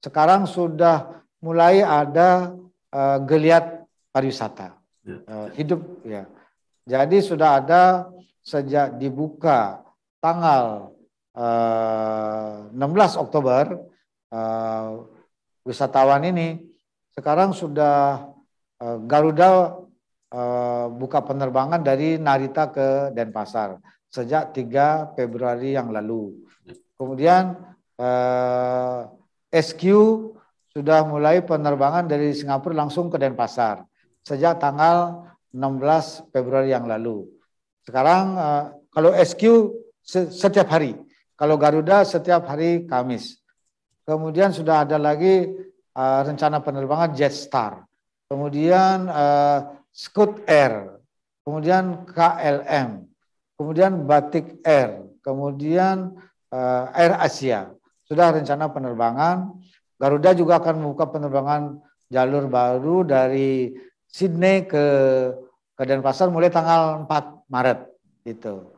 sekarang sudah mulai ada geliat pariwisata hidup ya. Jadi sudah ada sejak dibuka tanggal 16 Oktober wisatawan ini sekarang sudah Garuda buka penerbangan dari Narita ke Denpasar sejak 3 Februari yang lalu. Kemudian SQ sudah mulai penerbangan dari Singapura langsung ke Denpasar sejak tanggal 16 Februari yang lalu. Sekarang kalau SQ setiap hari, kalau Garuda setiap hari Kamis. Kemudian sudah ada lagi rencana penerbangan Jetstar, kemudian Scoot Air, kemudian KLM, kemudian Batik Air, kemudian Air Asia. Sudah rencana penerbangan. Garuda juga akan membuka penerbangan jalur baru dari Sydney ke Denpasar mulai tanggal 4 Maret gitu.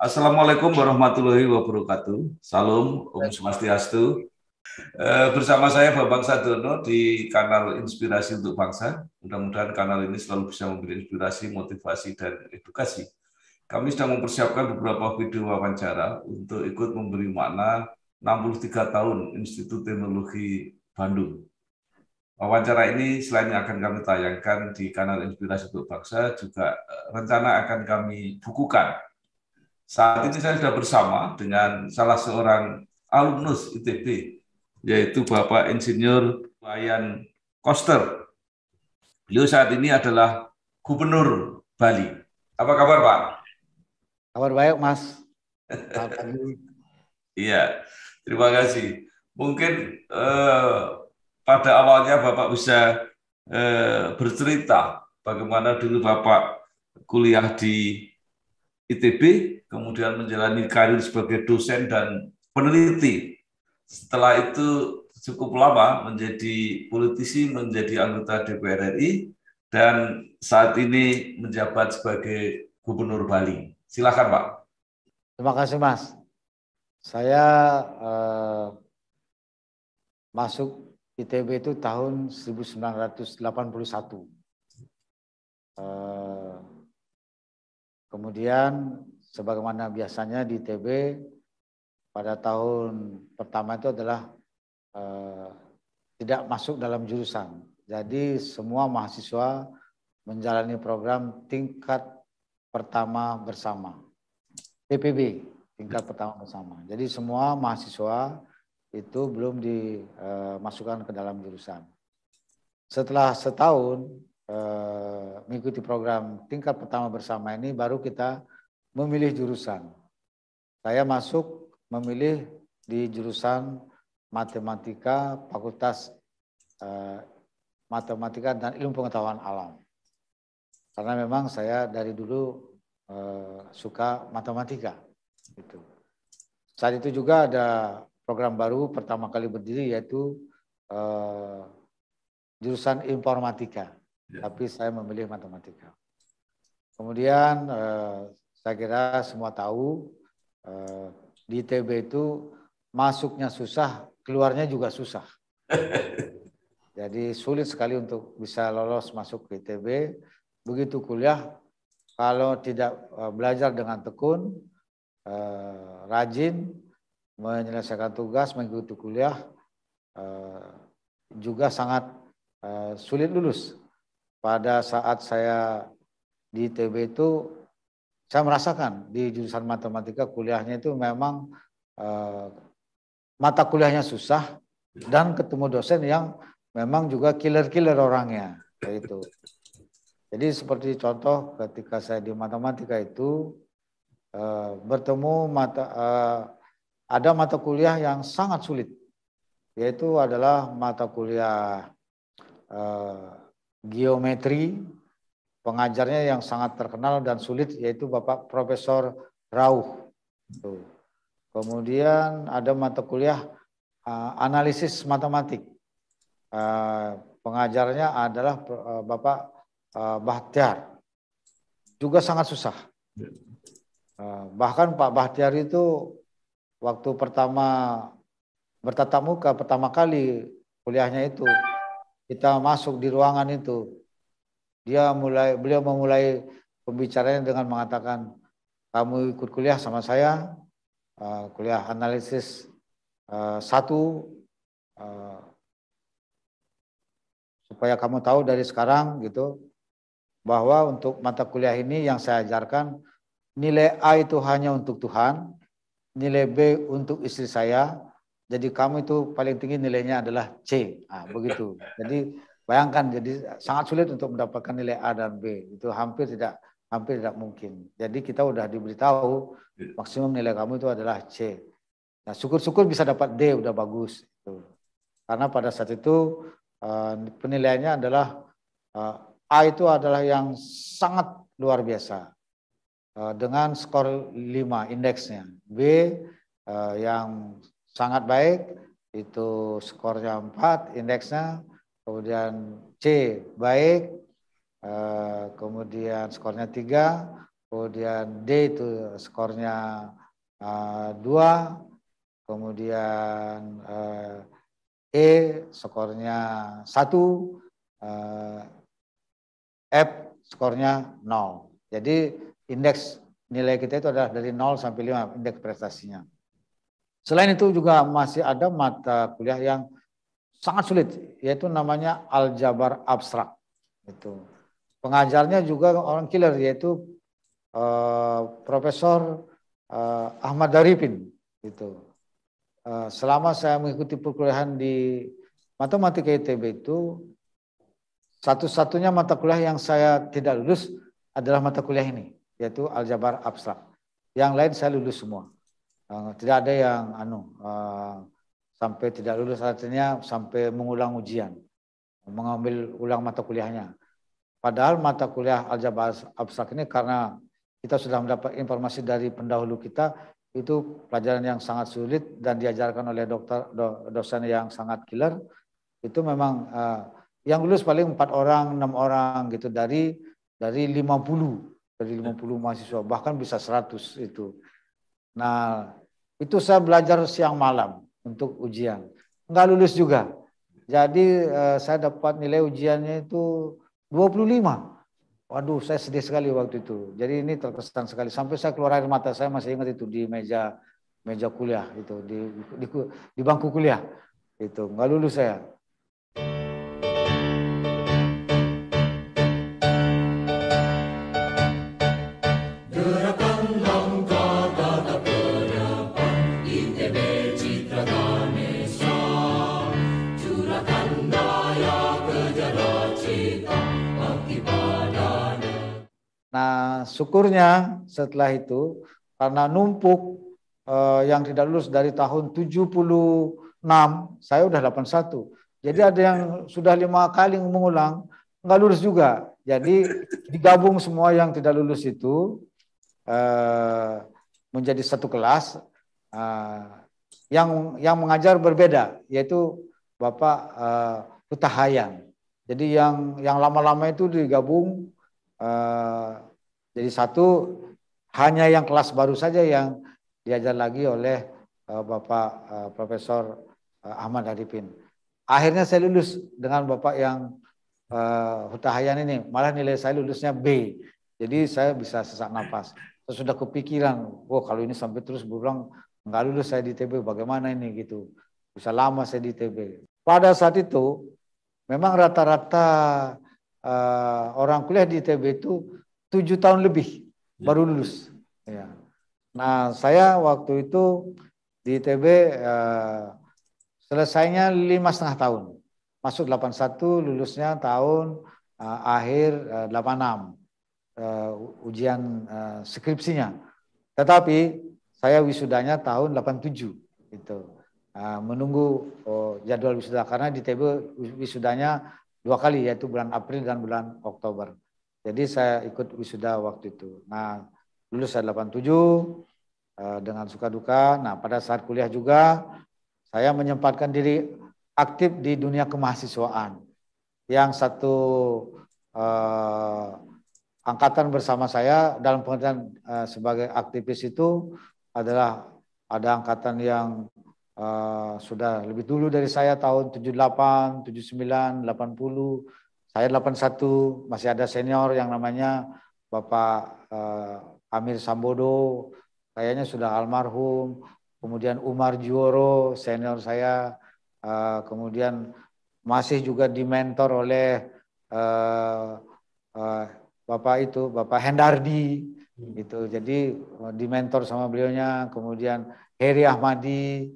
Assalamualaikum warahmatullahi wabarakatuh. Salam, Om Swastiastu. Bersama saya Bambang Sadono di kanal Inspirasi untuk Bangsa. Mudah-mudahan kanal ini selalu bisa memberi inspirasi, motivasi, dan edukasi. Kami sedang mempersiapkan beberapa video wawancara untuk ikut memberi makna 63 tahun Institut Teknologi Bandung. Wawancara ini selain yang akan kami tayangkan di kanal Inspirasi untuk Bangsa, juga rencana akan kami bukukan. Saat ini saya sudah bersama dengan salah seorang alumnus ITB, yaitu Bapak Insinyur Wayan Koster. Beliau saat ini adalah Gubernur Bali. Apa kabar, Pak? Kabar baik, Mas. Iya, terima kasih. Mungkin pada awalnya Bapak bisa bercerita bagaimana dulu Bapak kuliah di ITB, kemudian menjalani karir sebagai dosen dan peneliti. Setelah itu cukup lama menjadi politisi, menjadi anggota DPR RI, dan saat ini menjabat sebagai Gubernur Bali. Silakan, Pak. Terima kasih, Mas. Saya masuk ITB itu tahun 1981. Kemudian sebagaimana biasanya di ITB pada tahun pertama itu adalah tidak masuk dalam jurusan. Jadi semua mahasiswa menjalani program tingkat pertama bersama. TPB, tingkat pertama bersama. Jadi semua mahasiswa itu belum dimasukkan ke dalam jurusan. Setelah setahun mengikuti program tingkat pertama bersama ini, baru kita memilih jurusan. Saya masuk memilih di jurusan Matematika, Fakultas Matematika dan Ilmu Pengetahuan Alam. Karena memang saya dari dulu suka matematika. Gitu. Saat itu juga ada program baru pertama kali berdiri, yaitu jurusan Informatika. Tapi saya memilih matematika. Kemudian saya kira semua tahu di ITB itu masuknya susah, keluarnya juga susah. Jadi sulit sekali untuk bisa lolos masuk ke ITB. Begitu kuliah, kalau tidak belajar dengan tekun, rajin, menyelesaikan tugas, mengikuti kuliah, juga sangat sulit lulus. Pada saat saya di ITB itu, saya merasakan di jurusan matematika kuliahnya itu memang mata kuliahnya susah dan ketemu dosen yang memang juga killer-killer orangnya, kayak itu. Jadi seperti contoh ketika saya di matematika itu bertemu ada mata kuliah yang sangat sulit, yaitu adalah mata kuliah geometri. Pengajarnya yang sangat terkenal dan sulit yaitu Bapak Profesor Rauh. Kemudian ada mata kuliah analisis matematik. Pengajarnya adalah Bapak Bahtiar. Juga sangat susah. Bahkan Pak Bahtiar itu waktu pertama bertatap muka pertama kali kuliahnya itu, kita masuk di ruangan itu, beliau memulai pembicaranya dengan mengatakan, kamu ikut kuliah sama saya, kuliah analisis 1, supaya kamu tahu dari sekarang gitu, bahwa untuk mata kuliah ini yang saya ajarkan, nilai A itu hanya untuk Tuhan, nilai B untuk istri saya, jadi kamu itu paling tinggi nilainya adalah C. Begitu. Jadi bayangkan, jadi sangat sulit untuk mendapatkan nilai A dan B. Itu hampir tidak mungkin. Jadi kita udah diberitahu maksimum nilai kamu itu adalah C. Nah, syukur-syukur bisa dapat D, udah bagus. Karena pada saat itu penilaiannya adalah A itu adalah yang sangat luar biasa. Dengan skor 5 indeksnya. B yang sangat baik, itu skornya 4 indeksnya. Kemudian C baik, kemudian skornya 3, kemudian D itu skornya 2, kemudian E skornya 1, F skornya 0. Jadi indeks nilai kita itu adalah dari 0 sampai 5 indeks prestasinya. Selain itu juga masih ada mata kuliah yang sangat sulit, yaitu namanya aljabar abstrak. Itu pengajarnya juga orang killer, yaitu Profesor Ahmad Daripin. Itu selama saya mengikuti perkuliahan di matematika ITB itu, satu-satunya mata kuliah yang saya tidak lulus adalah mata kuliah ini, yaitu aljabar abstrak. Yang lain saya lulus semua. Tidak ada yang sampai tidak lulus, artinya sampai mengulang ujian, mengambil ulang mata kuliahnya. Padahal mata kuliah aljabar abstrak ini, karena kita sudah mendapat informasi dari pendahulu kita, itu pelajaran yang sangat sulit dan diajarkan oleh dosen yang sangat killer. Itu memang yang lulus paling 4 orang, 6 orang gitu dari 50 mahasiswa, bahkan bisa 100 itu. Nah, itu saya belajar siang malam untuk ujian. Enggak lulus juga. Jadi saya dapat nilai ujiannya itu 25. Waduh, saya sedih sekali waktu itu. Jadi ini terkesan sekali. Sampai saya keluar air mata, saya masih ingat itu di meja kuliah itu, di bangku kuliah. Itu enggak lulus saya. Nah, syukurnya setelah itu, karena numpuk yang tidak lulus dari tahun 76, saya udah 81. Jadi ada yang sudah 5 kali mengulang, nggak lulus juga. Jadi digabung semua yang tidak lulus itu menjadi satu kelas. Yang mengajar berbeda, yaitu Bapak Hutahayan. Jadi yang lama-lama itu digabung jadi satu, hanya yang kelas baru saja yang diajar lagi oleh Bapak Profesor Ahmad Daripin. Akhirnya saya lulus dengan Bapak yang Hutahayan ini, malah nilai saya lulusnya B. Jadi saya bisa sesak napas. Saya sudah kepikiran, kalau ini sampai terus berulang, nggak lulus saya di TB, bagaimana ini gitu. Bisa lama saya di TB. Pada saat itu, memang rata-rata orang kuliah di TB itu 7 tahun lebih baru lulus. Ya. Nah, saya waktu itu di ITB selesainya 5,5 tahun. Masuk 81, lulusnya tahun akhir 86 ujian skripsinya. Tetapi saya wisudanya tahun 87 gitu. Menunggu jadwal wisuda karena di ITB wisudanya 2 kali, yaitu bulan April dan bulan Oktober. Jadi saya ikut wisuda waktu itu. Nah, lulus saya 87 dengan suka duka. Nah, pada saat kuliah juga saya menyempatkan diri aktif di dunia kemahasiswaan. Yang satu angkatan bersama saya dalam pengertian sebagai aktivis itu adalah ada angkatan yang sudah lebih dulu dari saya tahun 78, 79, 80. Saya 81, masih ada senior yang namanya Bapak Amir Sambodo, kayaknya sudah almarhum. Kemudian Umar Juoro, senior saya. Kemudian masih juga dimentor oleh Bapak Hendardi, gitu. Jadi dimentor sama beliaunya. Kemudian Heri Ahmadi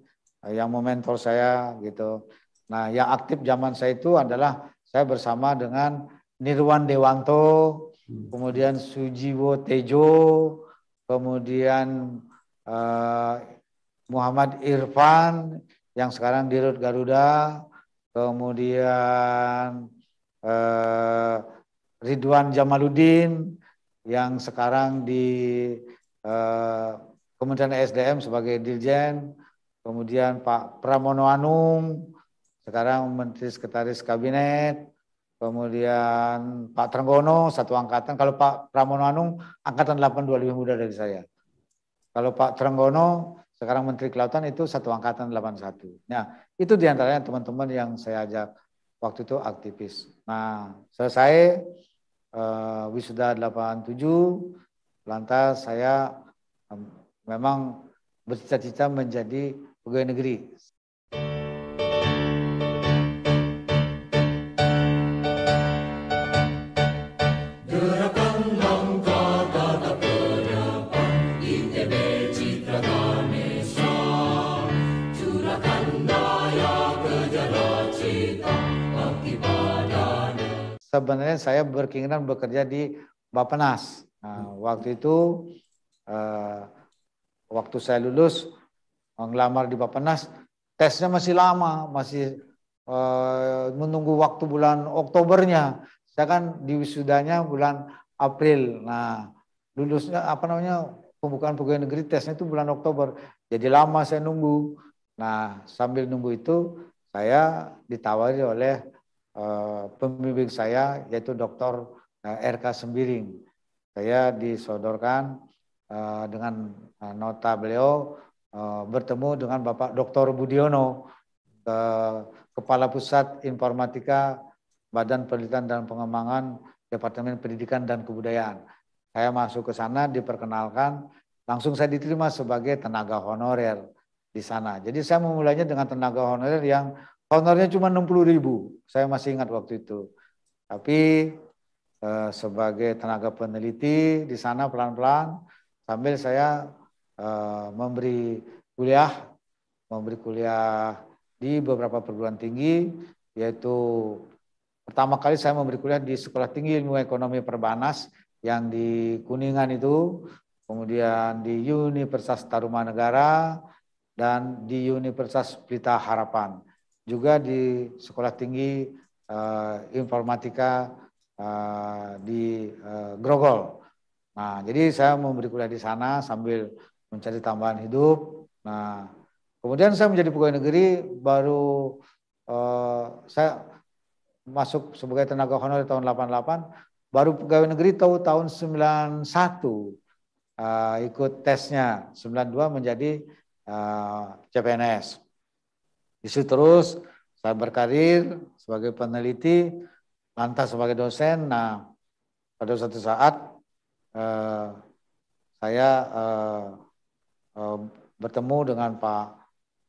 yang mementor saya, gitu. Nah, yang aktif zaman saya itu adalah saya bersama dengan Nirwan Dewanto, kemudian Sujiwo Tejo, kemudian Muhammad Irfan yang sekarang di Rut Garuda, kemudian Ridwan Jamaluddin yang sekarang di Kementerian SDM sebagai Dirjen, kemudian Pak Pramono Anung sekarang Menteri Sekretaris Kabinet, kemudian Pak Trenggono satu angkatan. Kalau Pak Pramono Anung angkatan 82 lebih muda dari saya. Kalau Pak Trenggono sekarang Menteri Kelautan itu satu angkatan 81. Nah, itu diantaranya teman-teman yang saya ajak waktu itu aktivis. Nah, selesai wisuda 87, lantas saya memang bercita-cita menjadi pegawai negeri. Sebenarnya saya berkeinginan bekerja di Bappenas. Nah, waktu itu waktu saya lulus ngelamar di Bappenas, tesnya masih lama, masih menunggu waktu bulan Oktobernya. Saya kan di wisudanya bulan April. Nah, lulusnya pembukaan pegawai negeri tesnya itu bulan Oktober. Jadi lama saya nunggu. Nah, sambil nunggu itu saya ditawari oleh pembimbing saya yaitu Dr. RK Sembiring. Saya disodorkan dengan nota beliau bertemu dengan Bapak Dr. Budiono, Kepala Pusat Informatika Badan Penelitian dan Pengembangan Departemen Pendidikan dan Kebudayaan. Saya masuk ke sana, diperkenalkan, langsung saya diterima sebagai tenaga honorer di sana. Jadi saya memulainya dengan tenaga honorer yang honornya cuma 60.000, saya masih ingat waktu itu. Tapi sebagai tenaga peneliti di sana pelan-pelan sambil saya memberi kuliah di beberapa perguruan tinggi, yaitu pertama kali saya memberi kuliah di Sekolah Tinggi Ilmu Ekonomi Perbanas yang di Kuningan itu, kemudian di Universitas Tarumanegara dan di Universitas Pelita Harapan. Juga di Sekolah Tinggi Informatika di Grogol. Nah, jadi saya memberi kuliah di sana sambil mencari tambahan hidup. Nah, kemudian saya menjadi pegawai negeri, baru saya masuk sebagai tenaga honorer tahun 88, baru pegawai negeri tahun 91 ikut tesnya, 92 menjadi CPNS. Di situ terus saya berkarir sebagai peneliti, lantas sebagai dosen. Nah, pada suatu saat saya bertemu dengan Pak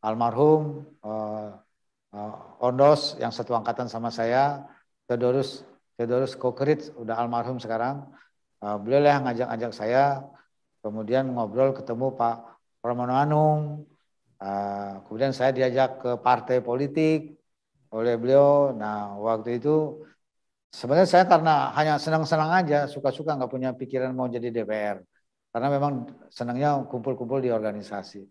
almarhum Ondos yang satu angkatan sama saya, Theodorus Kokerit, udah almarhum sekarang. Beliau lah yang ngajak-ngajak saya, kemudian ngobrol ketemu Pak Pramono Anung, kemudian saya diajak ke partai politik oleh beliau. Nah waktu itu sebenarnya saya karena hanya senang-senang aja, suka-suka, nggak punya pikiran mau jadi DPR. Karena memang senangnya kumpul-kumpul di organisasi.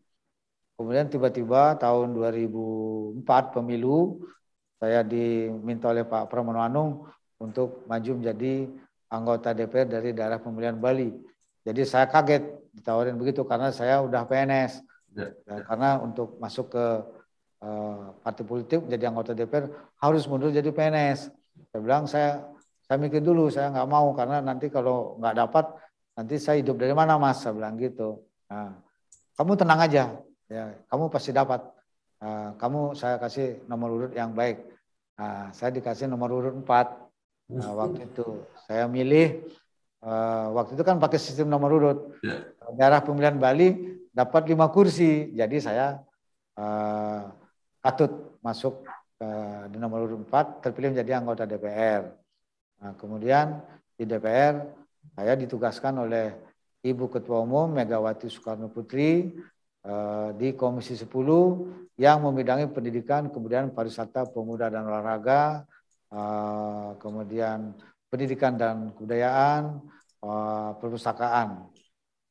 Kemudian tiba-tiba tahun 2004 pemilu, saya diminta oleh Pak Pramono Anung untuk maju menjadi anggota DPR dari daerah pemilihan Bali. Jadi saya kaget ditawarin begitu karena saya udah PNS. Karena untuk masuk ke partai politik menjadi anggota DPR harus mundur jadi PNS. Saya bilang saya mikir dulu, saya nggak mau karena nanti kalau nggak dapat nanti saya hidup dari mana Mas, saya bilang gitu. Nah, kamu tenang aja, ya, kamu pasti dapat. Kamu saya kasih nomor urut yang baik. Nah, saya dikasih nomor urut 4. Waktu itu saya milih, waktu itu kan pakai sistem nomor urut. Daerah pemilihan Bali dapat 5 kursi, jadi saya patut masuk di nomor urut 4, terpilih menjadi anggota DPR. Nah, kemudian di DPR saya ditugaskan oleh Ibu Ketua Umum Megawati Soekarno Putri di Komisi 10 yang membidangi pendidikan, kemudian pariwisata, pemuda dan olahraga, kemudian pendidikan dan kebudayaan, perpustakaan.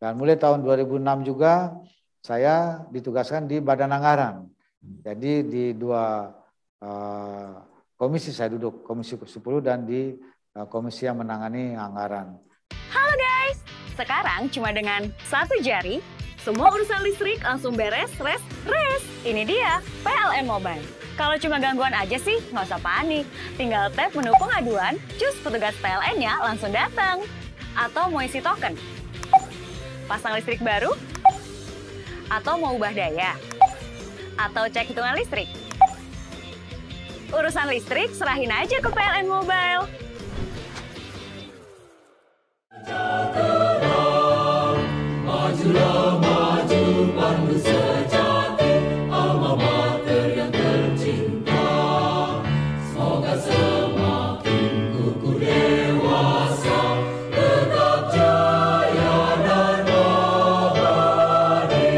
Dan mulai tahun 2006 juga saya ditugaskan di Badan Anggaran. Jadi di 2 komisi saya duduk, Komisi 10 dan di komisi yang menangani anggaran. Halo guys, sekarang cuma dengan 1 jari, semua urusan listrik langsung beres, res. Ini dia PLN Mobile. Kalau cuma gangguan aja sih, nggak usah panik. Tinggal tap menu pengaduan, cus petugas PLN-nya langsung datang. Atau mau isi token, pasang listrik baru, atau mau ubah daya, atau cek hitungan listrik. Urusan listrik serahin aja ke PLN Mobile. Majulah maju pandu sejati, alma mater yang tercinta. Semoga semakin kukuh dewasa, tetap jaya dan abadi.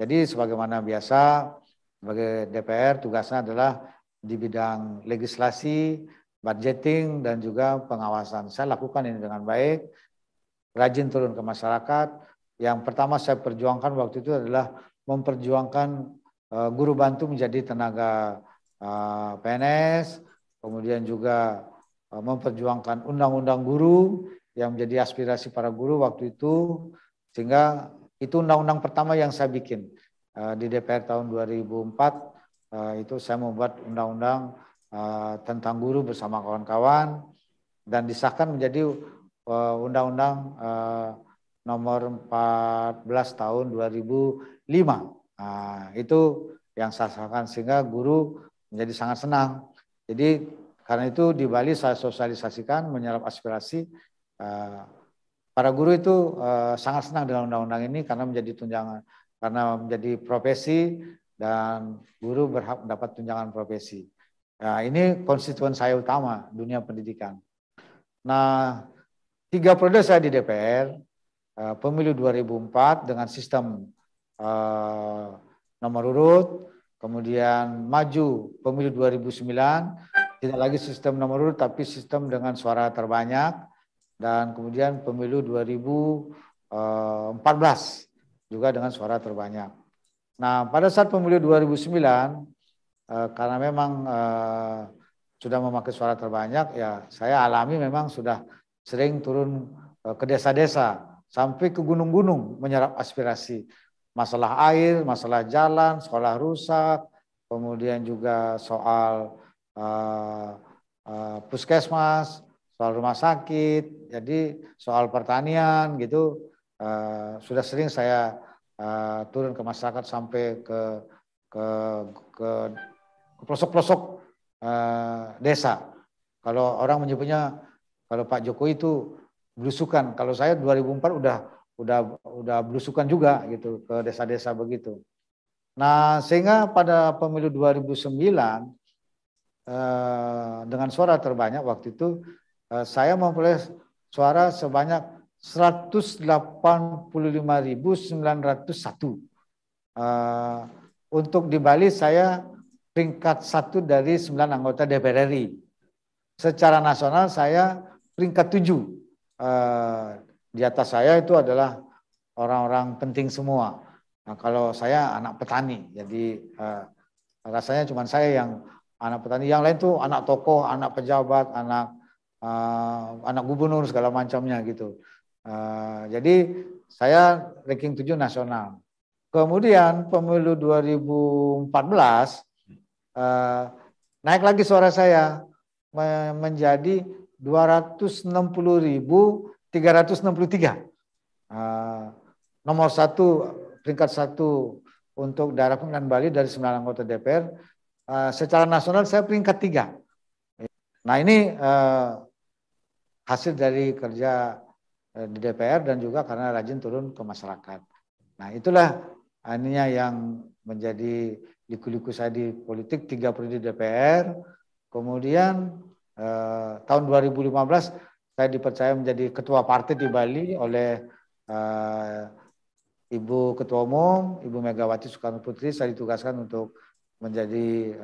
Jadi sebagaimana biasa, sebagai DPR tugasnya adalah di bidang legislasi, budgeting, dan juga pengawasan. Saya lakukan ini dengan baik, rajin turun ke masyarakat. Yang pertama saya perjuangkan waktu itu adalah memperjuangkan guru bantu menjadi tenaga PNS, kemudian juga memperjuangkan undang-undang guru yang menjadi aspirasi para guru waktu itu, sehingga itu undang-undang pertama yang saya bikin di DPR tahun 2004. Itu saya membuat undang-undang tentang guru bersama kawan-kawan dan disahkan menjadi undang-undang nomor 14 tahun 2005. Itu yang saya sahkan sehingga guru menjadi sangat senang. Jadi karena itu di Bali saya sosialisasikan, menyerap aspirasi. Para guru itu sangat senang dengan undang-undang ini karena menjadi tunjangan, karena menjadi profesi dan guru berhak mendapat tunjangan profesi. Nah, ini konstituen saya utama, dunia pendidikan. Nah, 3 periode saya di DPR, pemilu 2004 dengan sistem nomor urut, kemudian maju pemilu 2009, tidak lagi sistem nomor urut tapi sistem dengan suara terbanyak, dan kemudian pemilu 2014 juga dengan suara terbanyak. Nah, pada saat pemilu 2009, karena memang sudah memakai suara terbanyak, ya saya alami memang sudah sering turun ke desa-desa, sampai ke gunung-gunung menyerap aspirasi. Masalah air, masalah jalan, sekolah rusak, kemudian juga soal puskesmas, soal rumah sakit, jadi soal pertanian gitu, sudah sering saya turun ke masyarakat sampai ke pelosok-pelosok desa. Kalau orang menyebutnya, kalau Pak Jokowi itu belusukan. Kalau saya 2004 udah belusukan juga gitu ke desa-desa begitu. Nah, sehingga pada pemilu 2009 dengan suara terbanyak waktu itu saya memperoleh suara sebanyak 185.901. Untuk di Bali saya peringkat 1 dari 9 anggota DPR RI. Secara nasional saya peringkat 7. Di atas saya itu adalah orang-orang penting semua. Nah, kalau saya anak petani, jadi rasanya cuma saya yang anak petani. Yang lain tuh anak tokoh, anak pejabat, anak gubernur segala macamnya gitu. Jadi saya ranking 7 nasional. Kemudian pemilu 2014 naik lagi suara saya menjadi 260.363. Nomor 1, peringkat 1 untuk daerah pemilihan Bali dari 9 anggota DPR. Secara nasional saya peringkat 3. Nah, ini hasil dari kerja di DPR dan juga karena rajin turun ke masyarakat. Nah, itulah ininya yang menjadi liku-liku saya di politik, 3 periode di DPR. Kemudian tahun 2015 saya dipercaya menjadi ketua partai di Bali oleh Ibu Ketua Umum, Ibu Megawati Soekarno Putri. Saya ditugaskan untuk menjadi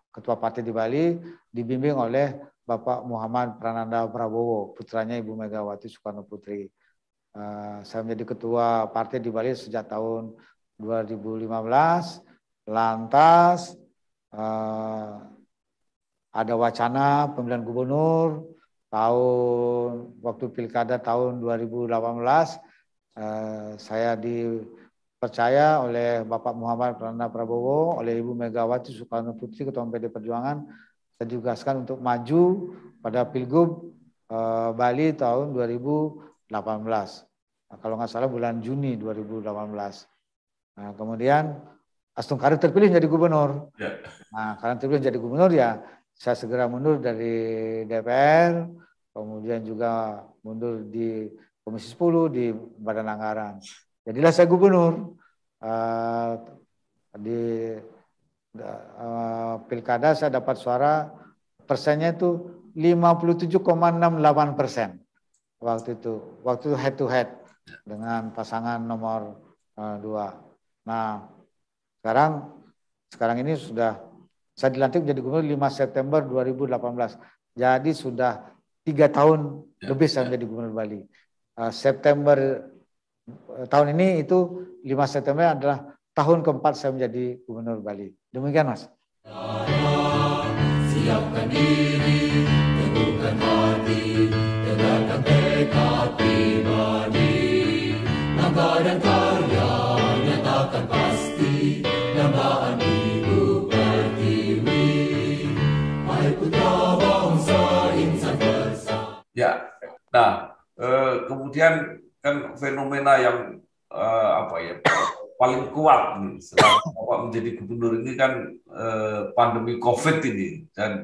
ketua partai di Bali, dibimbing oleh Bapak Muhammad Prananda Prabowo, putranya Ibu Megawati Soekarno Putri. Saya menjadi ketua partai di Bali sejak tahun 2015. Lantas ada wacana pemilihan gubernur waktu pilkada tahun 2018. Saya dipercaya oleh Bapak Muhammad Prananda Prabowo, oleh Ibu Megawati Soekarno Putri, Ketua PD Perjuangan. Saya ditugaskan untuk maju pada Pilgub Bali tahun 2018. Nah, kalau nggak salah bulan Juni 2018. Nah, kemudian Astung Karir terpilih jadi gubernur. Nah, karena terpilih jadi gubernur ya saya segera mundur dari DPR, kemudian juga mundur di Komisi 10 di Badan Anggaran. Jadilah saya gubernur. Di pilkada saya dapat suara persennya itu 57,68% waktu itu head to head dengan pasangan nomor 2. Nah, sekarang ini sudah saya dilantik menjadi gubernur 5 September 2018. Jadi sudah 3 tahun lebih saya menjadi gubernur Bali. September tahun ini itu 5 September adalah tahun keempat saya menjadi gubernur Bali. Demikian, Mas. Siapkan diri, teguhkan hati, tegakkan tekad pribadi, langkah dan karya nyatakan pasti, dambaan Ibu Pertiwi, hai putra bangsa insan bersama. Ya, nah kemudian kan fenomena yang paling kuat nih setelah Bapak menjadi gubernur ini kan pandemi COVID ini, dan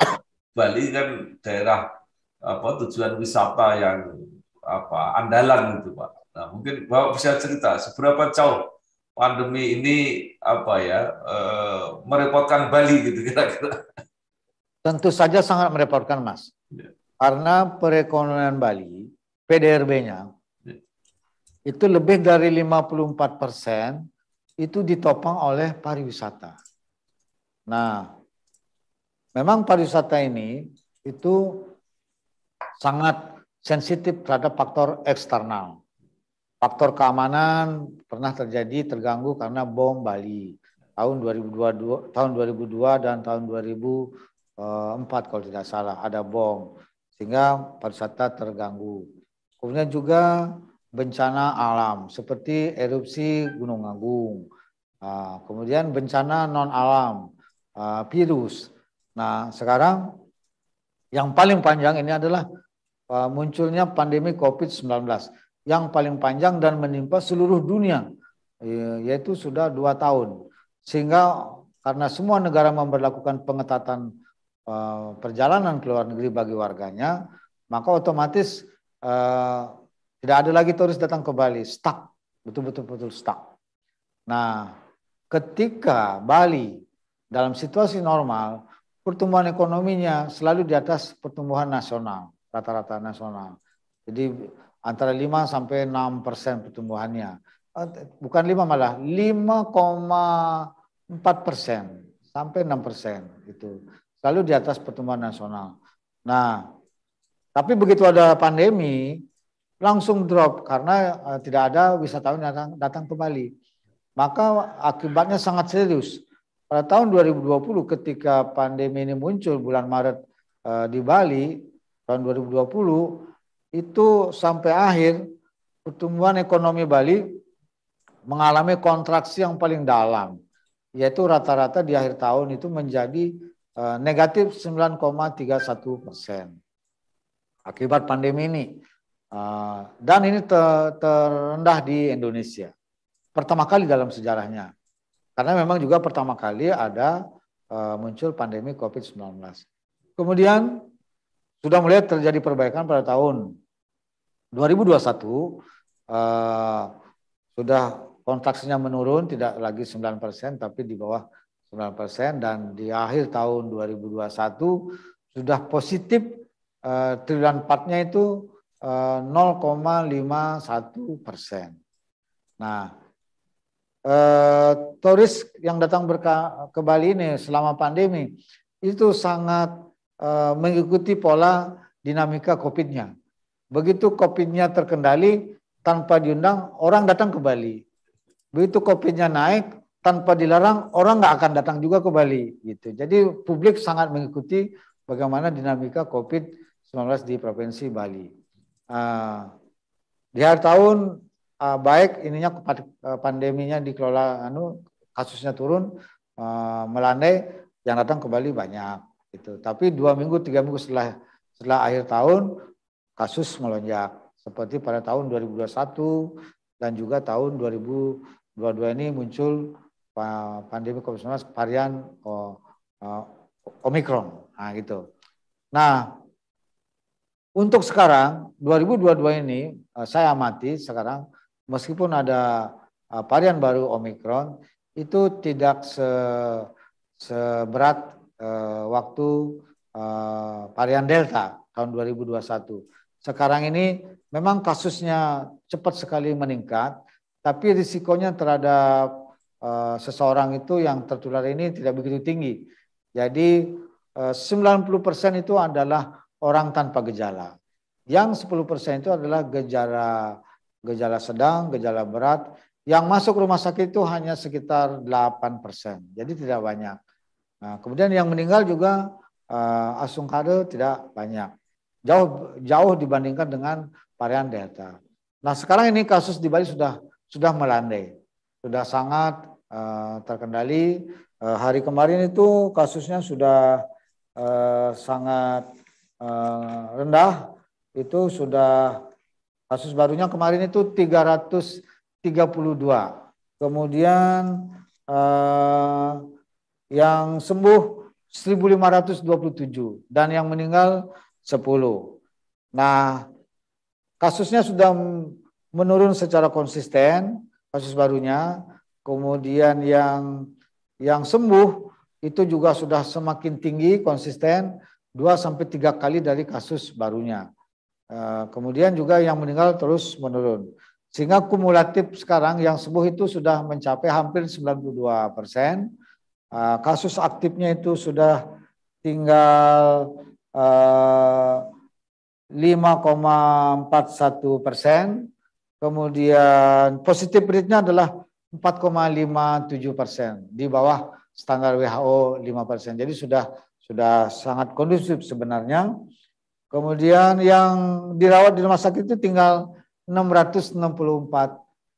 Bali kan daerah tujuan wisata yang andalan gitu, Pak. Nah, mungkin Bapak bisa cerita seberapa jauh pandemi ini merepotkan Bali gitu kira-kira. Tentu saja sangat merepotkan, Mas. Ya. Karena perekonomian Bali, PDRB-nya, itu lebih dari 54% itu ditopang oleh pariwisata. Nah, memang pariwisata ini itu sangat sensitif terhadap faktor eksternal. Faktor keamanan pernah terganggu karena bom Bali tahun 2002 dan tahun 2004 kalau tidak salah ada bom sehingga pariwisata terganggu. Kemudian juga bencana alam seperti erupsi Gunung Agung, kemudian bencana non alam, virus. Nah, sekarang yang paling panjang ini adalah munculnya pandemi COVID-19 yang paling panjang dan menimpa seluruh dunia, yaitu sudah 2 tahun. Sehingga karena semua negara memberlakukan pengetatan perjalanan ke luar negeri bagi warganya, maka otomatis tidak ada lagi turis datang ke Bali, stuck, betul-betul stuck. Nah, ketika Bali dalam situasi normal, pertumbuhan ekonominya selalu di atas pertumbuhan nasional, rata-rata nasional. Jadi antara 5 sampai 6% pertumbuhannya. Bukan 5 malah, 5,4% sampai 6% itu. Selalu di atas pertumbuhan nasional. Nah, tapi begitu ada pandemi, langsung drop karena tidak ada wisatawan yang datang ke Bali. Maka akibatnya sangat serius. Pada tahun 2020 ketika pandemi ini muncul bulan Maret di Bali, tahun 2020, itu sampai akhir pertumbuhan ekonomi Bali mengalami kontraksi yang paling dalam. Yaitu rata-rata di akhir tahun itu menjadi negatif 9,31% akibat pandemi ini. Dan ini terendah di Indonesia. Pertama kali dalam sejarahnya. Karena memang juga pertama kali ada muncul pandemi COVID-19. Kemudian sudah mulai terjadi perbaikan pada tahun 2021. Sudah kontraksinya menurun, tidak lagi 9%, tapi di bawah 9%. Dan di akhir tahun 2021 sudah positif triliun 4-nya itu 0,51%. Nah, turis yang datang ke Bali ini selama pandemi itu sangat mengikuti pola dinamika COVID-nya. Begitu COVID-nya terkendali, tanpa diundang, orang datang ke Bali. Begitu COVID-nya naik, tanpa dilarang, orang nggak akan datang juga ke Bali. Gitu. Jadi publik sangat mengikuti bagaimana dinamika COVID-19 di Provinsi Bali. Di akhir tahun, baik ininya pandeminya dikelola, kasusnya turun, melandai, yang datang ke Bali banyak. Gitu. Tapi 2 minggu, 3 minggu setelah akhir tahun, kasus melonjak. Seperti pada tahun 2021 dan juga tahun 2022 ini muncul pandemi COVID-19 varian Omicron. Nah, gitu. Nah, untuk sekarang 2022 ini saya amati sekarang meskipun ada varian baru Omicron itu tidak seberat waktu varian Delta tahun 2021. Sekarang ini memang kasusnya cepat sekali meningkat, tapi risikonya terhadap seseorang itu yang tertular ini tidak begitu tinggi. Jadi 90% itu adalah orang tanpa gejala. Yang 10% itu adalah gejala sedang, gejala berat. Yang masuk rumah sakit itu hanya sekitar 8%. Jadi tidak banyak. Nah, kemudian yang meninggal juga asungkade tidak banyak. Jauh dibandingkan dengan varian Delta. Nah, sekarang ini kasus di Bali sudah melandai. Sudah sangat terkendali. Hari kemarin itu kasusnya sudah sangat rendah. Itu sudah kasus barunya kemarin itu 332. Kemudian yang sembuh 1.527 dan yang meninggal 10. Nah, kasusnya sudah menurun secara konsisten, kasus barunya. Kemudian yang sembuh itu juga sudah semakin tinggi, konsisten, 2-3 kali dari kasus barunya. Kemudian juga yang meninggal terus menurun. Sehingga kumulatif sekarang yang sembuh itu sudah mencapai hampir 92%. Kasus aktifnya itu sudah tinggal 5,41%. Kemudian positif rate-nya adalah 4,57%, di bawah standar WHO 5%. Jadi sudah sangat kondusif sebenarnya. Kemudian yang dirawat di rumah sakit itu tinggal 664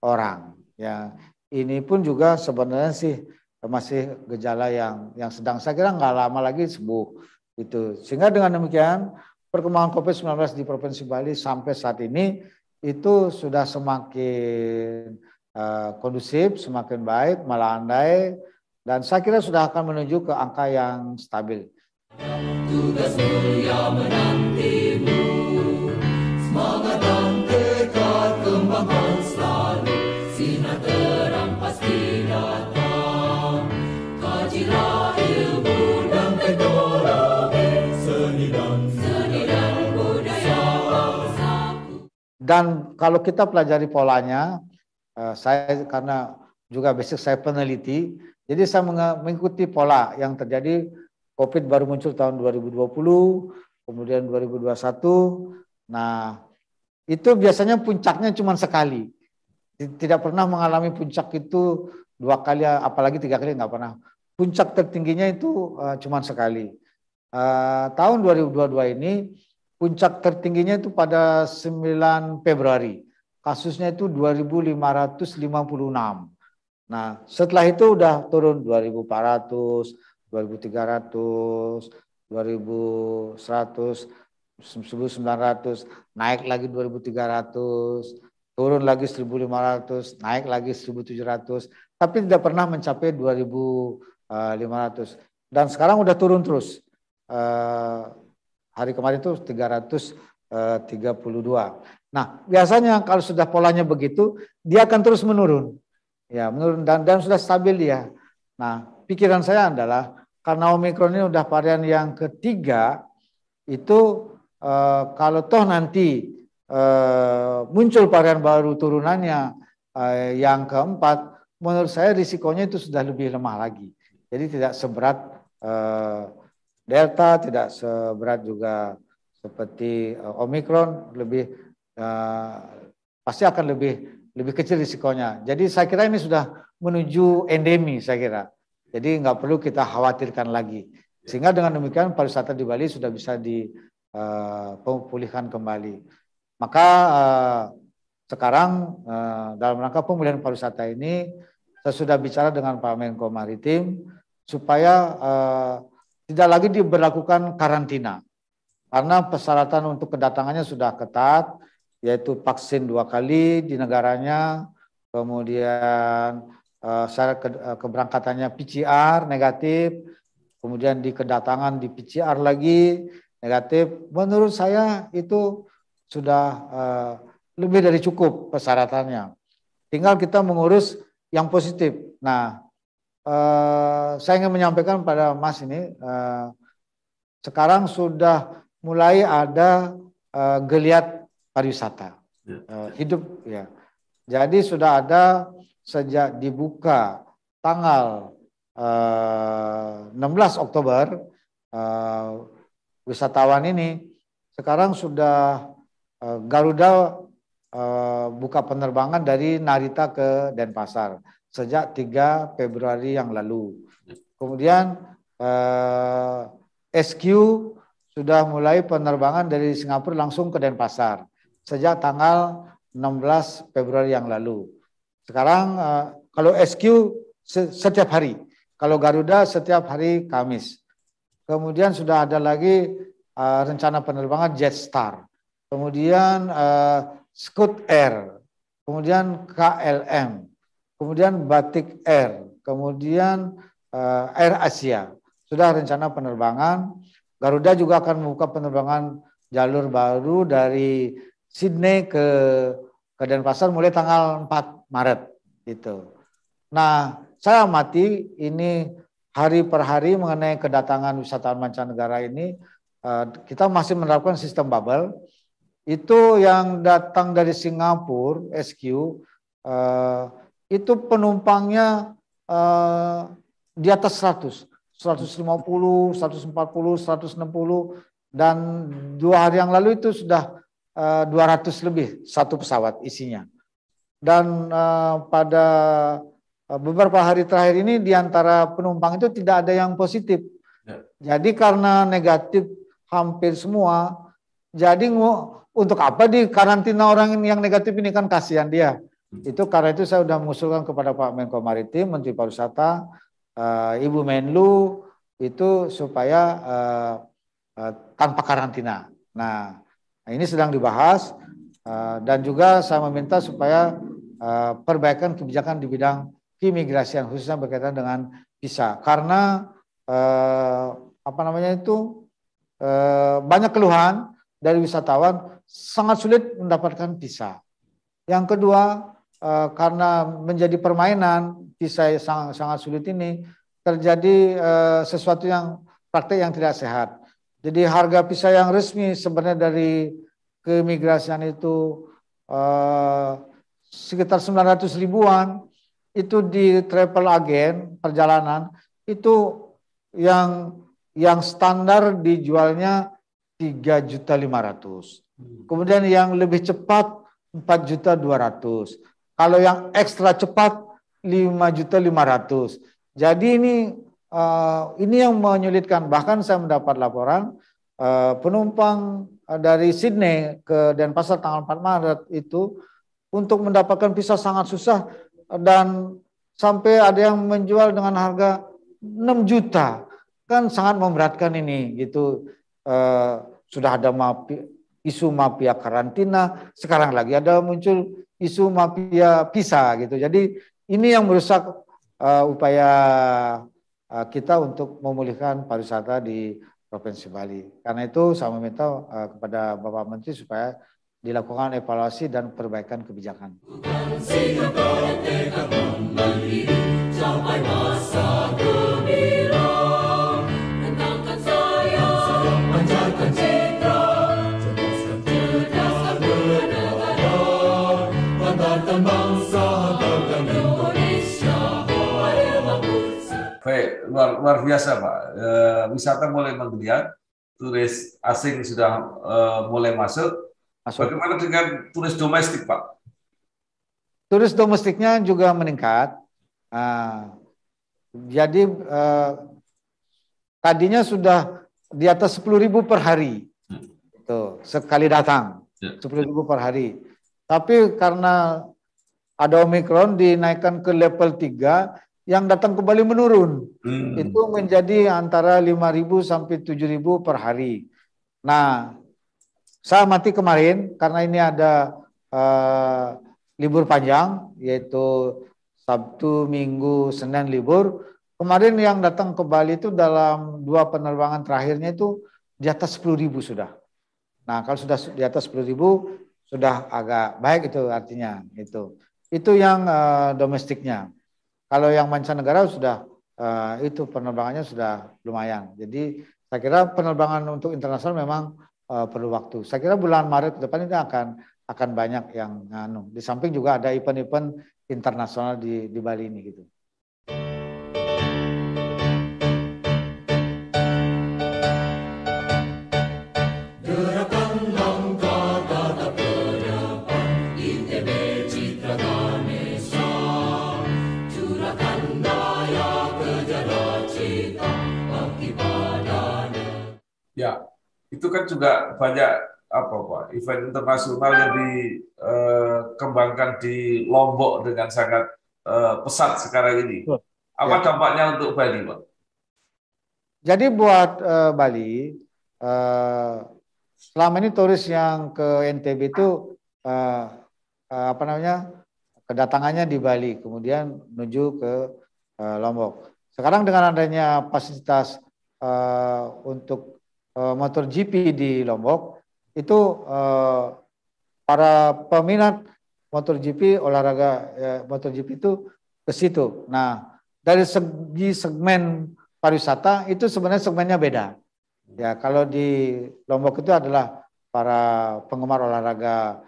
orang. Ya, ini pun juga sebenarnya sih masih gejala yang sedang. Saya kira nggak lama lagi sembuh. Itu. Sehingga dengan demikian perkembangan COVID-19 di Provinsi Bali sampai saat ini itu sudah semakin kondusif, semakin baik, melandai, dan saya kira sudah akan menuju ke angka yang stabil. Tugas mulia menantimu, semangat Dan kalau kita pelajari polanya, saya karena juga basic saya peneliti, jadi saya mengikuti pola yang terjadi. COVID baru muncul tahun 2020, kemudian 2021. Nah, itu biasanya puncaknya cuma sekali. Tidak pernah mengalami puncak itu 2 kali, apalagi 3 kali, nggak pernah. Puncak tertingginya itu cuma sekali. Tahun 2022 ini puncak tertingginya itu pada 9 Februari. Kasusnya itu 2.556. Nah, setelah itu udah turun 2.400, 2.300, 2.100, 1.900, naik lagi 2.300, turun lagi 1.500, naik lagi 1.700, tapi tidak pernah mencapai 2.500. Dan sekarang udah turun terus. Hari kemarin itu 332. Nah, biasanya kalau sudah polanya begitu, dia akan terus menurun. Ya, menurun dan sudah stabil dia. Nah, pikiran saya adalah karena Omikron ini udah varian yang ketiga, itu kalau toh nanti muncul varian baru turunannya yang keempat, menurut saya risikonya itu sudah lebih lemah lagi. Jadi tidak seberat Delta, tidak seberat juga seperti Omikron, lebih pasti akan lebih kecil risikonya. Jadi saya kira ini sudah menuju endemi, saya kira. Jadi nggak perlu kita khawatirkan lagi. Sehingga dengan demikian pariwisata di Bali sudah bisa dipulihkan kembali. Maka sekarang dalam rangka pemulihan pariwisata ini, saya sudah bicara dengan Pak Menko Maritim supaya tidak lagi diberlakukan karantina. Karena persyaratan untuk kedatangannya sudah ketat, yaitu vaksin 2 kali di negaranya, kemudian syarat keberangkatannya PCR negatif, kemudian di kedatangan di PCR lagi negatif. Menurut saya itu sudah lebih dari cukup persyaratannya. Tinggal kita mengurus yang positif. Nah, saya ingin menyampaikan pada Mas ini, sekarang sudah mulai ada geliat pariwisata hidup ya. Jadi sudah ada sejak dibuka tanggal 16 Oktober wisatawan ini sekarang sudah Garuda buka penerbangan dari Narita ke Denpasar sejak 3 Februari yang lalu. Kemudian SQ sudah mulai penerbangan dari Singapura langsung ke Denpasar sejak tanggal 16 Februari yang lalu. Sekarang kalau SQ setiap hari, kalau Garuda setiap hari Kamis. Kemudian sudah ada lagi rencana penerbangan Jetstar, kemudian Scoot Air, kemudian KLM, kemudian Batik Air, kemudian Air Asia. Sudah rencana penerbangan. Garuda juga akan membuka penerbangan jalur baru dari Sydney ke Denpasar mulai tanggal 4 Maret gitu. Nah, saya amati ini hari per hari mengenai kedatangan wisatawan mancanegara ini, kita masih menerapkan sistem bubble. Itu yang datang dari Singapura SQ itu penumpangnya di atas 100, 150, 140, 160, dan 2 hari yang lalu itu sudah 200 lebih satu pesawat isinya. Dan pada beberapa hari terakhir ini di antara penumpang itu tidak ada yang positif. Jadi karena negatif hampir semua, jadi untuk apa di karantina orang yang negatif ini, kan kasihan dia. Itu karena itu saya sudah mengusulkan kepada Pak Menko Maritim, Menteri Pariwisata, Ibu Menlu itu supaya tanpa karantina. Nah, ini sedang dibahas dan juga saya meminta supaya perbaikan kebijakan di bidang keimigrasian khususnya berkaitan dengan visa, karena banyak keluhan dari wisatawan sangat sulit mendapatkan visa. Yang kedua, karena menjadi permainan visa yang sangat sulit ini, terjadi sesuatu yang praktek yang tidak sehat. Jadi harga visa yang resmi sebenarnya dari keimigrasian itu sekitar 900 ribuan itu di travel agen perjalanan itu yang standar dijualnya 3.500.000. Kemudian yang lebih cepat 4.200.000. Kalau yang ekstra cepat 5.500.000. Jadi ini yang menyulitkan. Bahkan saya mendapat laporan penumpang dari Sydney ke Denpasar tanggal 4 Maret itu untuk mendapatkan visa sangat susah dan sampai ada yang menjual dengan harga 6 juta. Kan sangat memberatkan ini gitu. Sudah ada isu mafia karantina, sekarang lagi ada muncul isu mafia visa gitu. Jadi ini yang merusak upaya kita untuk memulihkan pariwisata di Provinsi Bali. Karena itu saya meminta kepada Bapak Menteri supaya dilakukan evaluasi dan perbaikan kebijakan. Baik, luar biasa Pak. Wisata mulai menggeliat, turis asing sudah mulai masuk. Bagaimana dengan turis domestik Pak? Turis domestiknya juga meningkat. Jadi tadinya sudah di atas 10.000 per hari. Itu sekali datang, 10.000 per hari. Tapi karena ada Omikron dinaikkan ke level 3, yang datang ke Bali menurun. Itu menjadi antara 5.000 sampai 7.000 per hari. Nah, saya amati kemarin karena ini ada libur panjang, yaitu Sabtu, Minggu, Senin libur. Kemarin yang datang ke Bali itu dalam 2 penerbangan terakhirnya itu di atas 10.000 sudah. Nah, kalau sudah di atas 10.000 sudah agak baik itu artinya. Itu yang domestiknya. Kalau yang mancanegara sudah itu penerbangannya sudah lumayan. Jadi saya kira penerbangan untuk internasional memang perlu waktu. Saya kira bulan Maret ke depan ini akan banyak yang di samping juga ada event-event internasional di Bali ini gitu. Ya, itu kan juga banyak Pak, event internasional yang dikembangkan di Lombok dengan sangat pesat sekarang ini. Apa dampaknya untuk Bali, Pak? Jadi buat Bali, selama ini turis yang ke NTB itu kedatangannya di Bali, kemudian menuju ke Lombok. Sekarang dengan adanya fasilitas untuk MotoGP di Lombok, itu para peminat MotoGP, olahraga MotoGP itu ke situ. Nah, dari segi segmen pariwisata itu sebenarnya segmennya beda. Ya, kalau di Lombok itu adalah para penggemar olahraga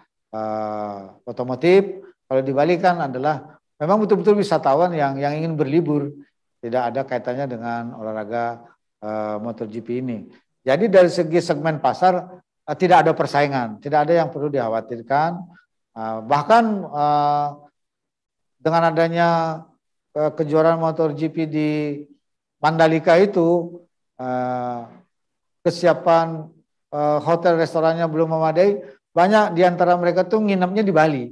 otomotif. Kalau di Bali kan adalah memang betul-betul wisatawan yang ingin berlibur, tidak ada kaitannya dengan olahraga MotoGP ini. Jadi dari segi segmen pasar tidak ada persaingan, tidak ada yang perlu dikhawatirkan. Bahkan dengan adanya kejuaraan MotoGP di Mandalika itu, kesiapan hotel restorannya belum memadai, banyak di antara mereka tuh nginepnya di Bali.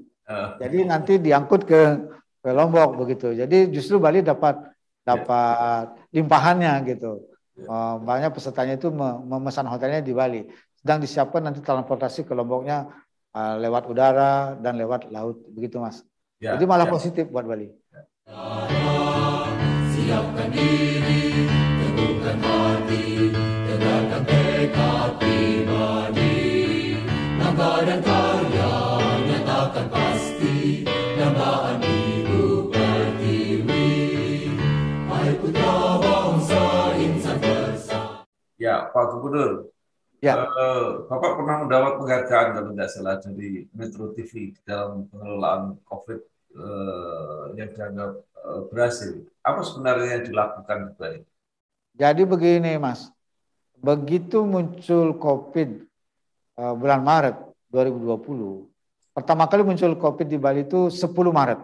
Jadi nanti diangkut ke Lombok begitu. Jadi justru Bali dapat limpahannya gitu. Banyak pesertanya itu memesan hotelnya di Bali. Sedang disiapkan nanti transportasi ke Lomboknya lewat udara dan lewat laut begitu Mas. Jadi malah positif buat Bali. Siapkan diri, teguhkan hati, tegakkan tekad pribadi, langkah dan karya nyatakan pasti, dambaan ibu pertiwi, hai putra bangsa insan bersama. Ya Pak Gubernur, Ya, Bapak pernah mendapat penghargaan kalau tidak salah dari Metro TV dalam pengelolaan COVID yang dianggap berhasil. Apa sebenarnya yang dilakukan di Bali? jadi begini Mas, begitu muncul COVID bulan Maret 2020, pertama kali muncul COVID di Bali itu 10 Maret.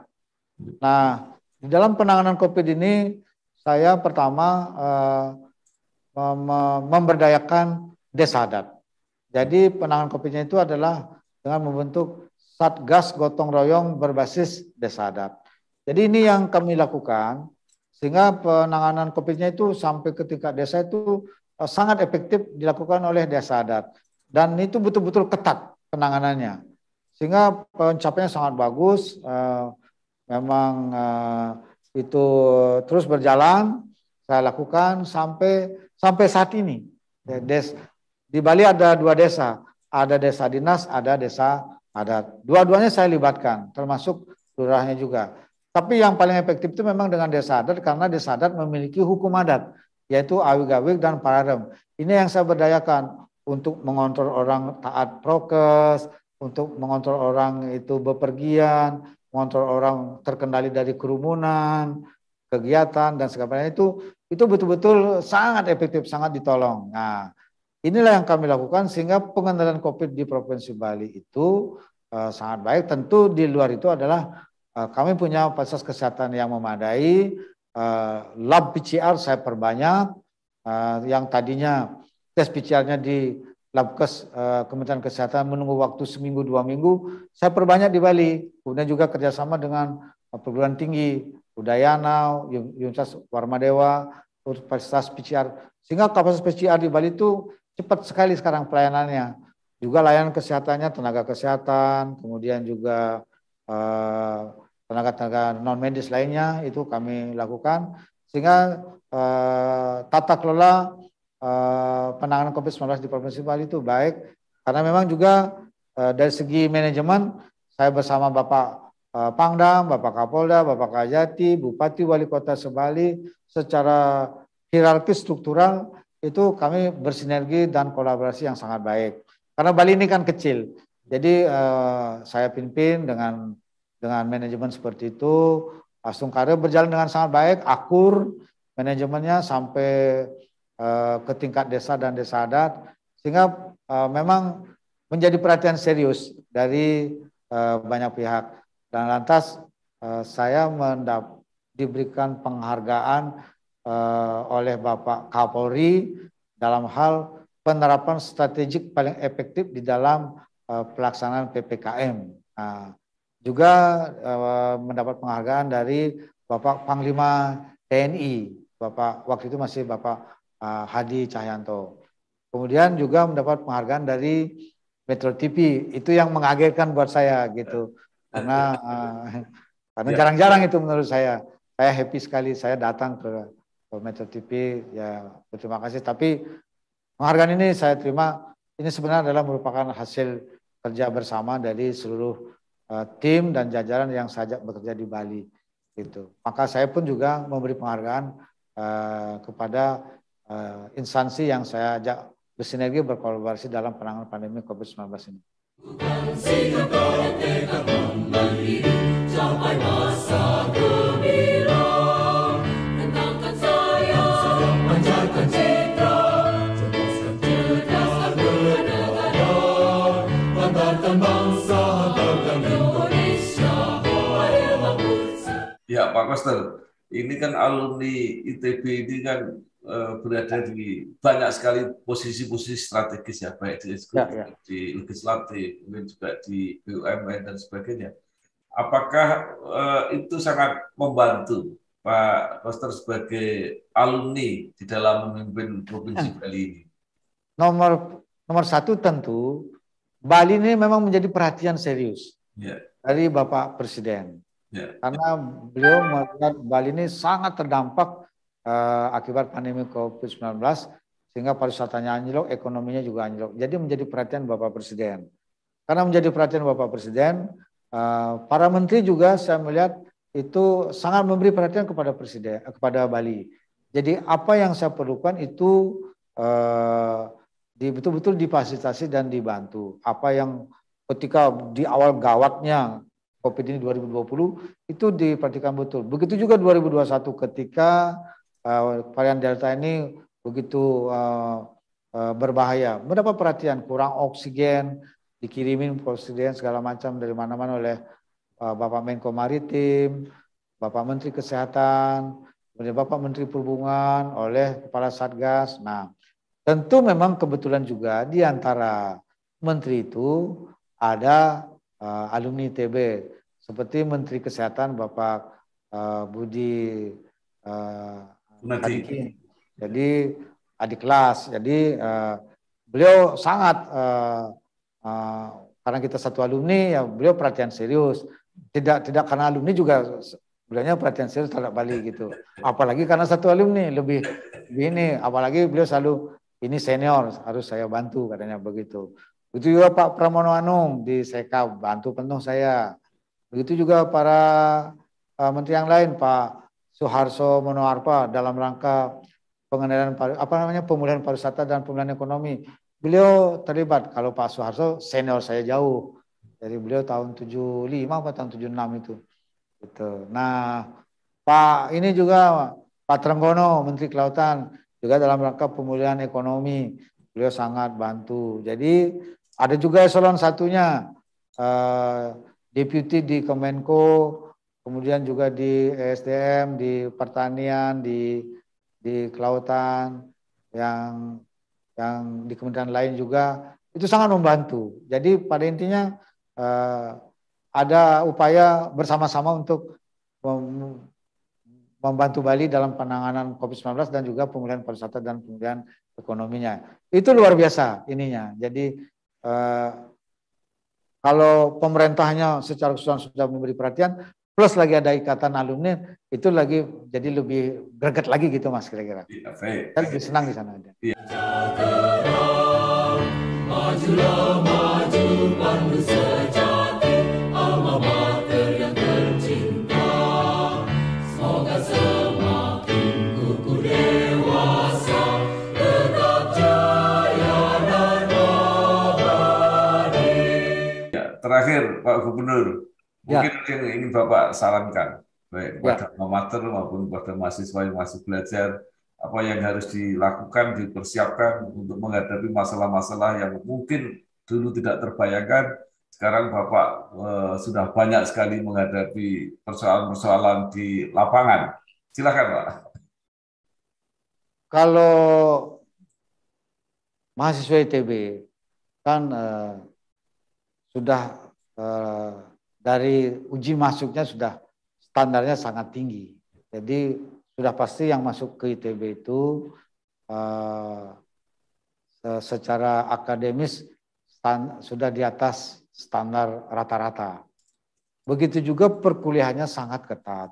Nah, di dalam penanganan COVID ini, saya pertama memberdayakan desa adat. Jadi penanganan COVID-nya itu adalah dengan membentuk Satgas Gotong Royong berbasis desa adat. Jadi ini yang kami lakukan, sehingga penanganan COVID-nya itu sampai ke tingkat desa itu sangat efektif dilakukan oleh desa adat. Dan itu betul-betul ketat penanganannya. Sehingga pencapaiannya sangat bagus, memang itu terus berjalan, saya lakukan sampai saat ini. Di Bali ada 2 desa, ada desa dinas, ada desa adat. Dua-duanya saya libatkan, termasuk lurahnya juga. Tapi yang paling efektif itu memang dengan desa adat, karena desa adat memiliki hukum adat, yaitu awig-awig dan pararem. Ini yang saya berdayakan untuk mengontrol orang taat prokes, untuk mengontrol orang itu bepergian, mengontrol orang terkendali dari kerumunan, kegiatan dan segala macam itu betul-betul sangat efektif, sangat ditolong. Nah, inilah yang kami lakukan sehingga pengendalian COVID di Provinsi Bali itu sangat baik. Tentu di luar itu adalah kami punya fasilitas kesehatan yang memadai, lab PCR saya perbanyak, yang tadinya tes PCR-nya di Labkes Kementerian Kesehatan menunggu waktu seminggu 2 minggu, saya perbanyak di Bali. Kemudian juga kerjasama dengan perguruan tinggi, Udayana, Universitas Warmadewa, fasilitas PCR. Sehingga kapasitas PCR di Bali itu cepat sekali sekarang pelayanannya. Juga layanan kesehatannya, tenaga kesehatan, kemudian juga tenaga-tenaga non-medis lainnya itu kami lakukan. Sehingga tata kelola penanganan COVID-19 di Provinsi Bali itu baik. Karena memang juga dari segi manajemen, saya bersama Bapak Pangdam, Bapak Kapolda, Bapak Kajati, Bupati, Wali Kota Sebali, secara hierarkis struktural, itu kami bersinergi dan kolaborasi yang sangat baik. Karena Bali ini kan kecil, jadi saya pimpin dengan manajemen seperti itu. Langsung karir berjalan dengan sangat baik, akur manajemennya sampai ke tingkat desa dan desa adat, sehingga memang menjadi perhatian serius dari banyak pihak. Dan lantas saya diberikan penghargaan oleh Bapak Kapolri dalam hal penerapan strategik paling efektif di dalam pelaksanaan PPKM. Nah, juga mendapat penghargaan dari Bapak Panglima TNI, waktu itu masih Bapak Hadi Cahyanto. Kemudian juga mendapat penghargaan dari Metro TV. Itu yang mengagetkan buat saya gitu, karena jarang-jarang itu menurut saya. Saya happy sekali saya datang ke Metro TV, ya berterima kasih. Tapi penghargaan ini saya terima, ini sebenarnya adalah merupakan hasil kerja bersama dari seluruh tim dan jajaran yang saya bekerja di Bali gitu. Maka saya pun juga memberi penghargaan kepada instansi yang saya ajak bersinergi berkolaborasi dalam penanganan pandemi COVID-19 ini. Sampai masa gembira, tentangkan sayang, pancarkan citra, cerdaskan negara, banggakan bangsa, banggakan Indonesia. Ya Pak Koster, ini kan alumni ITB ini kan berada di banyak sekali posisi-posisi strategis ya, baik di eksekutif, di legislatif, mungkin juga di BUMN dan sebagainya. Apakah itu sangat membantu Pak Koster sebagai alumni di dalam memimpin Provinsi Bali ini? Nomor satu tentu Bali ini memang menjadi perhatian serius dari Bapak Presiden. Karena beliau melihat Bali ini sangat terdampak akibat pandemi COVID-19, sehingga pariwisatanya anjlok, ekonominya juga anjlok. Jadi menjadi perhatian Bapak Presiden. Karena menjadi perhatian Bapak Presiden, para menteri juga saya melihat itu sangat memberi perhatian kepada Presiden, kepada Bali. Jadi apa yang saya perlukan itu betul-betul difasilitasi dan dibantu. Apa yang ketika di awal gawatnya COVID ini 2020 itu diperhatikan betul. Begitu juga 2021 ketika varian Delta ini begitu berbahaya, mendapat perhatian, kurang oksigen, dikirimin oksigen segala macam dari mana-mana oleh Bapak Menko Maritim, Bapak Menteri Kesehatan, kemudian Bapak Menteri Perhubungan, oleh Kepala Satgas. Nah, tentu memang kebetulan juga di antara menteri itu ada alumni ITB, seperti Menteri Kesehatan Bapak Budi Sadikin. Jadi adik kelas. Jadi beliau sangat karena kita satu alumni, ya beliau perhatian serius. Tidak karena alumni juga beliaunya perhatian serius terhadap Bali gitu. Apalagi karena satu alumni lebih ini. Apalagi beliau selalu ini senior harus saya bantu katanya begitu. Begitu juga Pak Pramono Anung di Seka bantu penuh saya. Begitu juga para menteri yang lain, Pak Suharso Monoarfa dalam rangka pengendalian pemulihan pariwisata dan pemulihan ekonomi. Beliau terlibat. Kalau Pak Suharso senior saya jauh. Jadi beliau tahun 75 atau tahun 76 itu. Gitu. Nah, Pak ini juga Pak Trenggono, Menteri Kelautan, juga dalam rangka pemulihan ekonomi. Beliau sangat bantu. Jadi ada juga eselon satunya, deputi di Kemenko, kemudian juga di ESDM, di pertanian, di kelautan, yang di kementerian lain juga itu sangat membantu. Jadi pada intinya ada upaya bersama-sama untuk membantu Bali dalam penanganan COVID-19 dan juga pemulihan pariwisata dan pemulihan ekonominya. Itu luar biasa ininya. Jadi kalau pemerintahnya secara keseluruhan sudah memberi perhatian, plus lagi ada ikatan alumni, itu lagi jadi lebih greget lagi gitu Mas kira-kira. Saya lebih senang di sana aja. Majulah maju pandu sejati, alma mater yang tercinta. Semoga semakin kukuh dewasa, tetap jaya dan abadi. Ya, terakhir Pak Gubernur, mungkin yang ingin Bapak sarankan, baik kepada alma mater maupun kepada mahasiswa yang masih belajar, apa yang harus dilakukan, dipersiapkan untuk menghadapi masalah-masalah yang mungkin dulu tidak terbayangkan. Sekarang Bapak sudah banyak sekali menghadapi persoalan-persoalan di lapangan. Silakan Pak. Kalau mahasiswa ITB kan sudah dari uji masuknya sudah standarnya sangat tinggi. Jadi sudah pasti yang masuk ke ITB itu secara akademis sudah di atas standar rata-rata. Begitu juga perkuliahannya sangat ketat.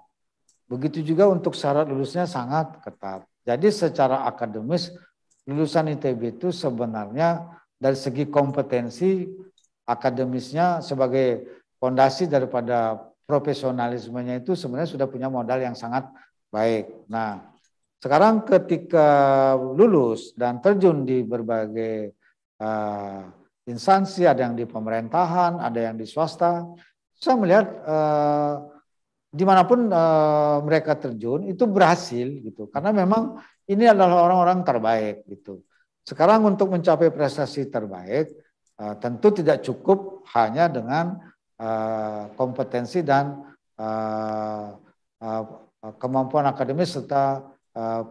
Begitu juga untuk syarat lulusnya sangat ketat. Jadi secara akademis lulusan ITB itu sebenarnya dari segi kompetensi akademisnya sebagai fondasi daripada profesionalismenya itu sebenarnya sudah punya modal yang sangat baik. Nah, sekarang ketika lulus dan terjun di berbagai instansi, ada yang di pemerintahan, ada yang di swasta, saya melihat dimanapun mereka terjun itu berhasil gitu, karena memang ini adalah orang-orang terbaik gitu. Sekarang untuk mencapai prestasi terbaik tentu tidak cukup hanya dengan kompetensi dan kemampuan akademis serta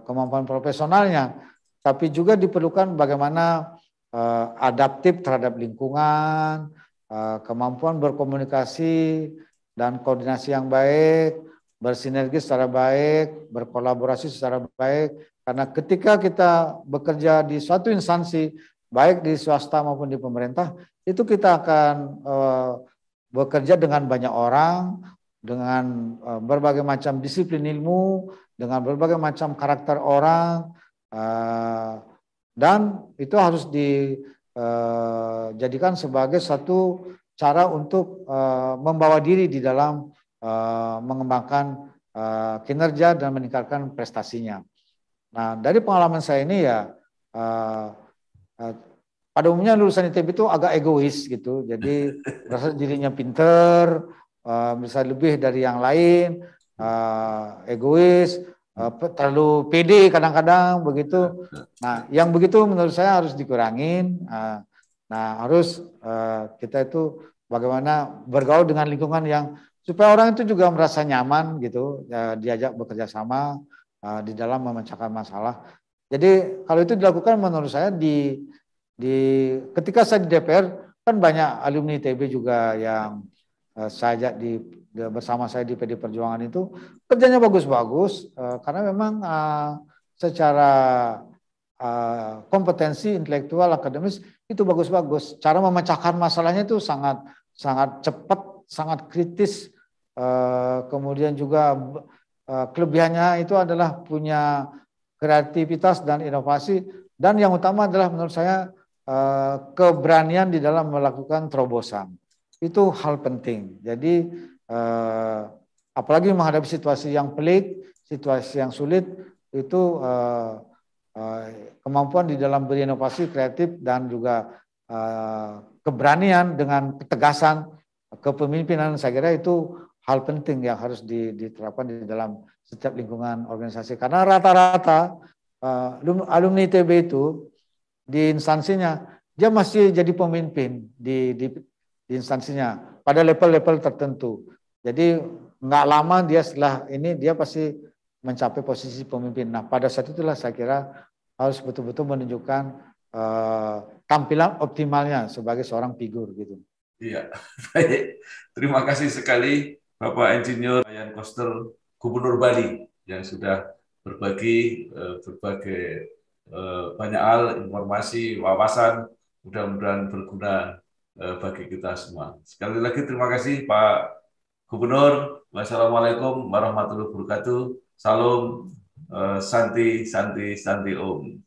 kemampuan profesionalnya, tapi juga diperlukan bagaimana adaptif terhadap lingkungan, kemampuan berkomunikasi dan koordinasi yang baik, bersinergi secara baik, berkolaborasi secara baik. Karena ketika kita bekerja di suatu instansi, baik di swasta maupun di pemerintah, itu kita akan bekerja dengan banyak orang, dengan berbagai macam disiplin ilmu, dengan berbagai macam karakter orang, dan itu harus dijadikan sebagai satu cara untuk membawa diri di dalam mengembangkan kinerja dan meningkatkan prestasinya. Nah, dari pengalaman saya ini ya pada umumnya lulusan ITB itu agak egois gitu, jadi merasa dirinya pinter, bisa lebih dari yang lain, egois, terlalu pede kadang-kadang begitu. Nah, yang begitu menurut saya harus dikurangin. Nah, harus kita itu bagaimana bergaul dengan lingkungan yang supaya orang itu juga merasa nyaman gitu, diajak bekerja sama di dalam memecahkan masalah. Jadi kalau itu dilakukan menurut saya ketika saya di DPR kan banyak alumni ITB juga yang saya ajak bersama saya di PD Perjuangan itu kerjanya bagus-bagus karena memang secara kompetensi intelektual akademis itu bagus-bagus. Cara memecahkan masalahnya itu sangat sangat cepat, sangat kritis. Kemudian juga kelebihannya itu adalah punya kreativitas dan inovasi, dan yang utama adalah menurut saya keberanian di dalam melakukan terobosan. Itu hal penting. Jadi apalagi menghadapi situasi yang pelik, situasi yang sulit, itu kemampuan di dalam berinovasi kreatif dan juga keberanian dengan ketegasan kepemimpinan, saya kira itu hal penting yang harus diterapkan di dalam setiap lingkungan organisasi. Karena rata-rata alumni ITB itu di instansinya dia masih jadi pemimpin di instansinya pada level-level tertentu. Jadi nggak lama dia setelah ini dia pasti mencapai posisi pemimpin. Nah, pada saat itulah saya kira harus betul-betul menunjukkan tampilan optimalnya sebagai seorang figur gitu. Iya, baik. Terima kasih sekali Bapak Insinyur Wayan Koster, Gubernur Bali, yang sudah berbagi berbagai banyak hal, informasi, wawasan, mudah-mudahan berguna bagi kita semua. Sekali lagi terima kasih Pak Gubernur. Wassalamualaikum warahmatullahi wabarakatuh. Salam Santi Santi Santi Om.